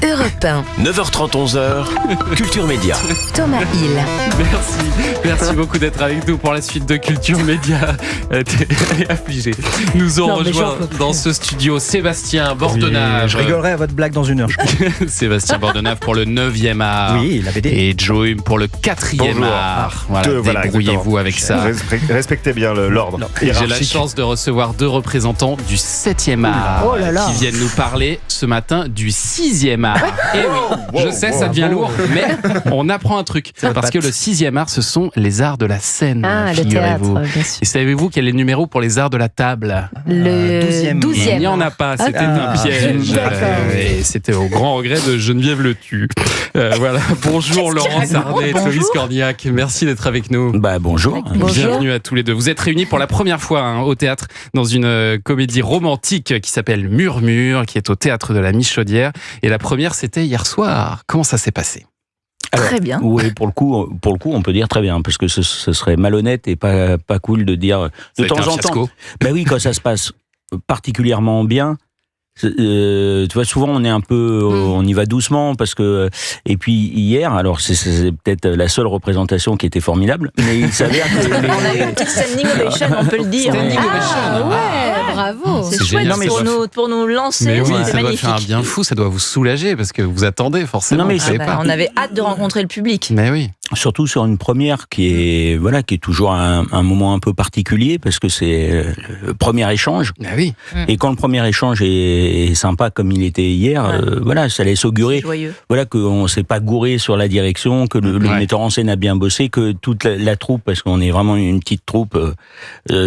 Europe 1. 9h30, 11h, Culture Média. Thomas Hill. Merci beaucoup d'être avec nous pour la suite de Culture Média. T'es affligé. Nous ont rejoint dans ce studio Sébastien Bordenave. Oui, je rigolerai à votre blague dans une heure. Sébastien Bordenave pour le 9e art. Oui, la BD. Et Joe Hume pour le 4e art. Voilà, débrouillez-vous avec ça. Respectez bien l'ordre. J'ai la chance de recevoir 2 représentants du 7e art qui viennent nous parler ce matin du 6e art. Et oui, je sais, ça devient lourd, mais on apprend un truc. Parce que le 6e art, ce sont les arts de la scène. Le théâtre, bien sûr. Et savez-vous quel est le numéro pour les arts de la table? Le 12e. Il n'y en a pas, c'était un piège. Et c'était au grand regret de Geneviève Le Tu. Voilà. Bonjour Laurence Arnay et Clovis Cornillac. Merci d'être avec nous. Bonjour. Bienvenue à tous les deux. Vous êtes réunis pour la première fois au théâtre dans une comédie romantique qui s'appelle Murmure, qui est au théâtre de la Michaudière. Et la première, c'était hier soir. Comment ça s'est passé? Alors, très bien. Oui, pour le coup, on peut dire très bien, parce que ce serait malhonnête et pas cool de dire de temps en temps. Ben oui, quand ça se passe particulièrement bien. Tu vois, souvent on est un peu, on y va doucement parce que. Et puis hier, alors c'est peut-être la seule représentation qui était formidable, mais il s'avère que on a eu une petite standing ovation, on peut le dire. Standing ovation. Bravo. C'est chouette pour nous lancer. Mais oui, c'est ça magnifique. doit faire un bien fou, ça doit vous soulager parce que vous attendez forcément. Non, mais on avait hâte de rencontrer le public. Mais oui. Surtout sur une première qui est toujours un moment un peu particulier parce que c'est le premier échange. Ah oui. Et quand le premier échange est sympa comme il était hier, ça laisse augurer. Voilà, qu'on s'est pas gouré sur la direction, que le metteur en scène a bien bossé, que toute la troupe, parce qu'on est vraiment une petite troupe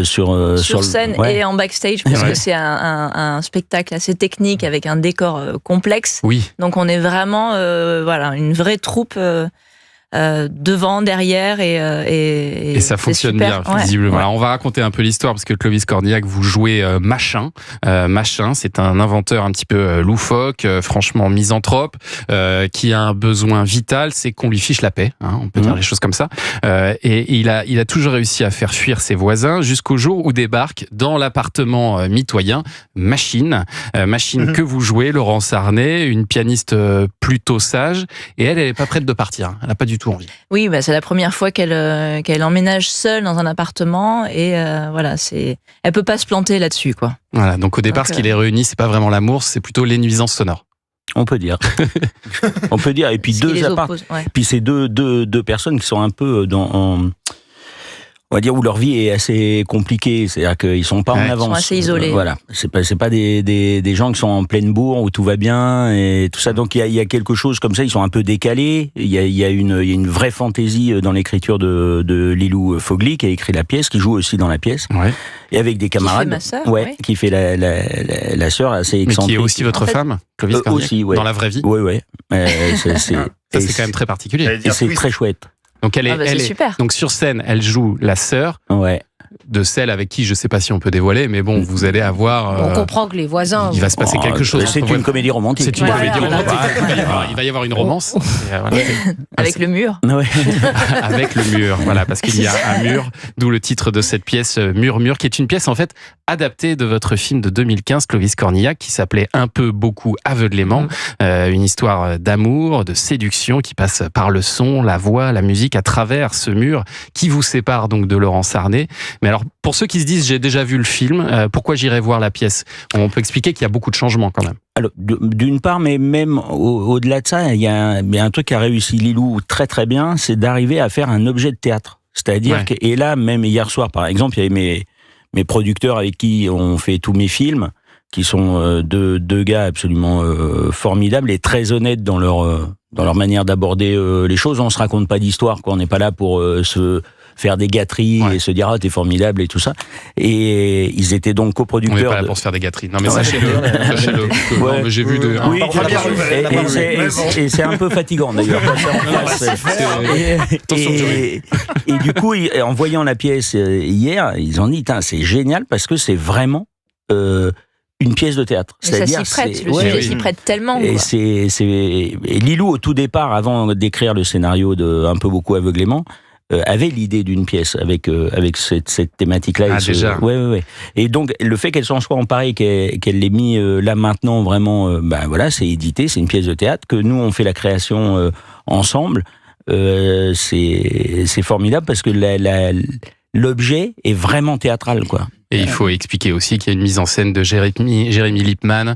sur scène et en backstage, parce que c'est un spectacle assez technique avec un décor complexe. Oui. Donc on est vraiment une vraie troupe. Devant, derrière et ça fonctionne bien visiblement. Alors, on va raconter un peu l'histoire parce que Clovis Cornillac, vous jouez Machin. Machin, c'est un inventeur un petit peu loufoque, franchement misanthrope, qui a un besoin vital, c'est qu'on lui fiche la paix. On peut dire les choses comme ça. Et il a toujours réussi à faire fuir ses voisins jusqu'au jour où débarque dans l'appartement mitoyen Machine. Machine que vous jouez, Laurence Arnay, une pianiste plutôt sage, et elle est pas prête de partir. Elle n'a pas du tout envie. Oui, c'est la première fois qu'elle emménage seule dans un appartement et elle peut pas se planter là-dessus, quoi. Voilà, donc au départ, ce qui les réunit, c'est pas vraiment l'amour, c'est plutôt les nuisances sonores. On peut dire. On peut dire. Et puis puis c'est deux personnes qui sont un peu on va dire où leur vie est assez compliquée, c'est-à-dire qu'ils sont pas en avance. Ils sont assez isolés. Voilà, c'est pas des gens qui sont en pleine bourre où tout va bien et tout ça. Donc il y a quelque chose comme ça. Ils sont un peu décalés. Il y a une vraie fantaisie dans l'écriture de Lilou Fogli qui a écrit la pièce, qui joue aussi dans la pièce, et avec des camarades. Qui fait ma sœur, qui fait la sœur assez excentrique. Mais qui est aussi votre femme, Clovis Cornillac, aussi, dans la vraie vie. Oui. Ça c'est quand même très particulier. Et c'est très chouette. Donc elle est super. Donc sur scène, elle joue la sœur de celle avec qui je sais pas si on peut dévoiler, mais bon, vous allez avoir. On comprend que les voisins. Il va se passer quelque chose. C'est une comédie romantique. C'est une comédie romantique. Il va y avoir une romance. Avec le mur. Avec le mur, voilà, parce qu'il y a un mur, d'où le titre de cette pièce Murmure, qui est une pièce en fait adaptée de votre film de 2015, Clovis Cornillac, qui s'appelait Un peu, beaucoup, aveuglément, une histoire d'amour, de séduction qui passe par le son, la voix, la musique, à travers ce mur qui vous sépare donc de Laurence Arnay. Mais alors, pour ceux qui se disent j'ai déjà vu le film, pourquoi j'irai voir la pièce? On peut expliquer qu'il y a beaucoup de changements quand même. Alors, d'une part, mais même au-delà de ça, il y a un truc qu'a réussi Lilou très très bien, c'est d'arriver à faire un objet de théâtre. C'est-à-dire que, et là, même hier soir, par exemple, il y avait mes producteurs avec qui on fait tous mes films, qui sont deux gars absolument formidables et très honnêtes dans leur manière d'aborder les choses. On se raconte pas d'histoire, quoi. On n'est pas là pour se faire des gâteries et se dire t'es formidable et tout ça. Et ils étaient donc coproducteurs. On n'est pas là pour se faire des gâteries. Non mais sachez-le. J'ai vu de. Oui, et c'est un peu fatigant d'ailleurs. Et du coup, en voyant la pièce hier, ils ont dit c'est génial parce que c'est vraiment une pièce de théâtre. C'est-à-dire, ça s'y prête, le sujet s'y prête tellement. Et et Lilou, au tout départ, avant d'écrire le scénario de Un peu, beaucoup, aveuglément, avait l'idée d'une pièce avec cette thématique-là. Ah, déjà. Ouais. Et donc le fait qu'elle s'en soit emparée, qu'elle l'ait mis là maintenant vraiment, voilà, c'est édité, c'est une pièce de théâtre que nous on fait la création ensemble. C'est formidable parce que l'objet est vraiment théâtral, quoi. Et il faut expliquer aussi qu'il y a une mise en scène de Jérémy Lippmann,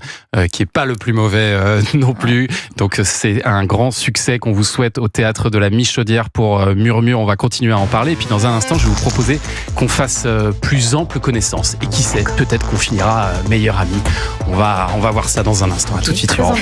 qui est pas le plus mauvais non plus. Donc c'est un grand succès qu'on vous souhaite au Théâtre de la Michaudière pour Murmure. On va continuer à en parler. Et puis dans un instant, je vais vous proposer qu'on fasse plus ample connaissance. Et qui sait, peut-être qu'on finira meilleurs amis. On va voir ça dans un instant. À tout de suite sur Europe 1.